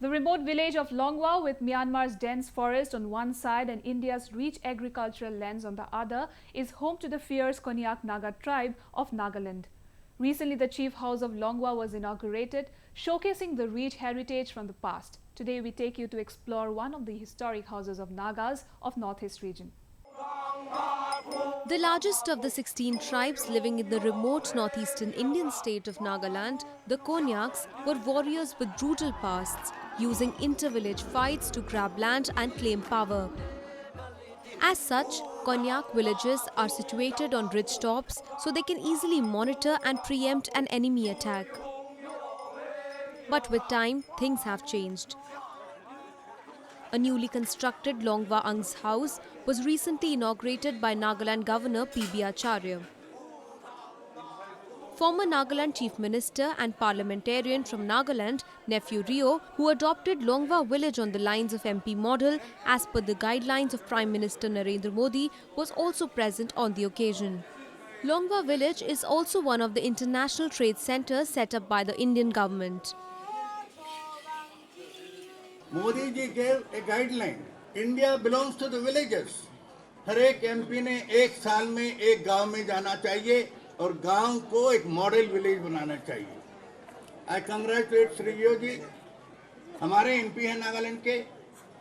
The remote village of Longwa, with Myanmar's dense forest on one side and India's rich agricultural lands on the other, is home to the fierce Konyak Naga tribe of Nagaland. Recently, the chief house of Longwa was inaugurated, showcasing the rich heritage from the past. Today, we take you to explore one of the historic houses of Nagas of Northeast region. The largest of the 16 tribes living in the remote northeastern Indian state of Nagaland, the Konyaks, were warriors with brutal pasts, using inter-village fights to grab land and claim power. As such, Konyak villages are situated on ridge tops so they can easily monitor and preempt an enemy attack. But with time, things have changed. A newly constructed Longwa Ang's house was recently inaugurated by Nagaland Governor P.B. Acharya. Former Nagaland Chief Minister and parliamentarian from Nagaland, Nephew Rio, who adopted Longwa village on the lines of MP model as per the guidelines of Prime Minister Narendra Modi, was also present on the occasion. Longwa village is also one of the international trade centers set up by the Indian government. Modi ji gave a guideline. India belongs to the villages. हर एक MP ने एक साल में एक गांव में जाना चाहिए और गांव को एक मॉडल विलेज बनाना चाहिए. I congratulate श्री rio जी, हमारे एमपी हैं नागालैंड के,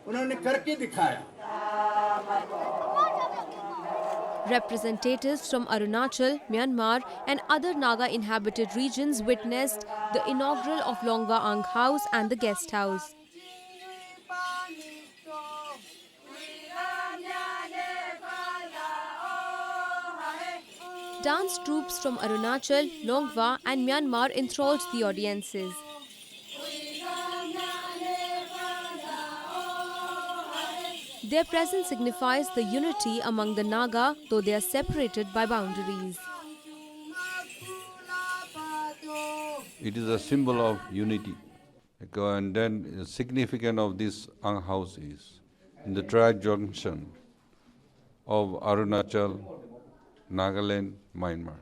उन्होंने करके दिखाया. Representatives from Arunachal, Myanmar and other Naga inhabited regions witnessed the inaugural of Longwa Ang House and the guest house. Dance troupes from Arunachal, Longwa and Myanmar enthralled the audiences. Their presence signifies the unity among the Naga, though they are separated by boundaries. It is a symbol of unity. And then the significance of this Ang house is in the tri-junction of Arunachal, Nagaland, Myanmar.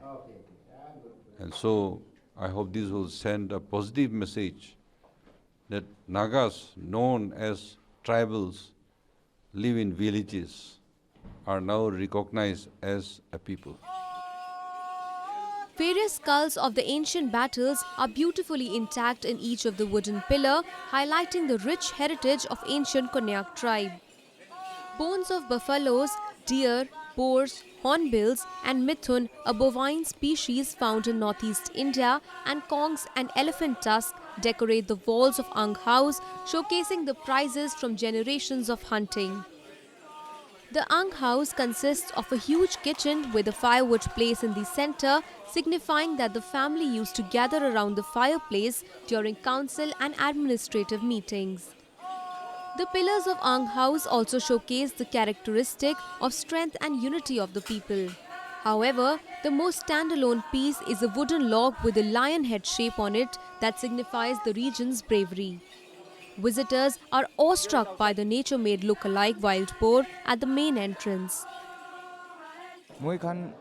And so I hope this will send a positive message that Nagas, known as tribals, live in villages, are now recognized as a people. Various skulls of the ancient battles are beautifully intact in each of the wooden pillar, highlighting the rich heritage of ancient Konyak tribe. Bones of buffaloes, deer, boars, hornbills and mithun, a bovine species found in northeast India, and kongs and elephant tusk decorate the walls of Ang House, showcasing the prizes from generations of hunting. The Ang House consists of a huge kitchen with a firewood place in the center, signifying that the family used to gather around the fireplace during council and administrative meetings. The pillars of Ang House also showcase the characteristic of strength and unity of the people. However, the most standalone piece is a wooden log with a lion head shape on it that signifies the region's bravery. Visitors are awestruck by the nature-made look-alike wild boar at the main entrance. Moi khan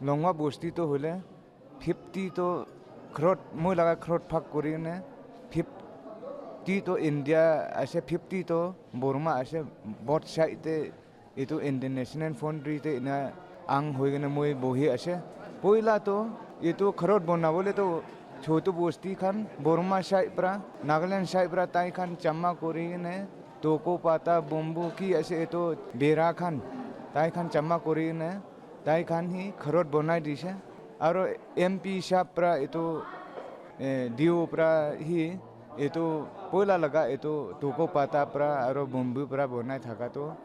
Longwa bosti to hole 50 to crore moi laga crore phak kori ne 50 to India ase 50 to Burma ase both side itu International Foundry te na ang hoigena moi bohi ase poila to itu crore bonna bole to छोटू बोस्ती खान बोरमा साइप्रा नागालैंड साइप्रा ताई खान चम्मा कोरी ने तोको पाता bamboo की ऐसे तो बेरा खान ताई खान चम्मा कोरी ने ताई खान ही खरोट बनाई दिसे और एमपी साप्रा इतो दियो प्रा ही इतो पोला लगा इतो तोको पाता प्रा और बम्बू प्रा बनाई थाका तो.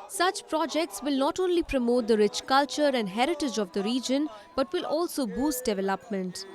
Such projects will not only promote the rich culture and heritage of the region, but will also boost development.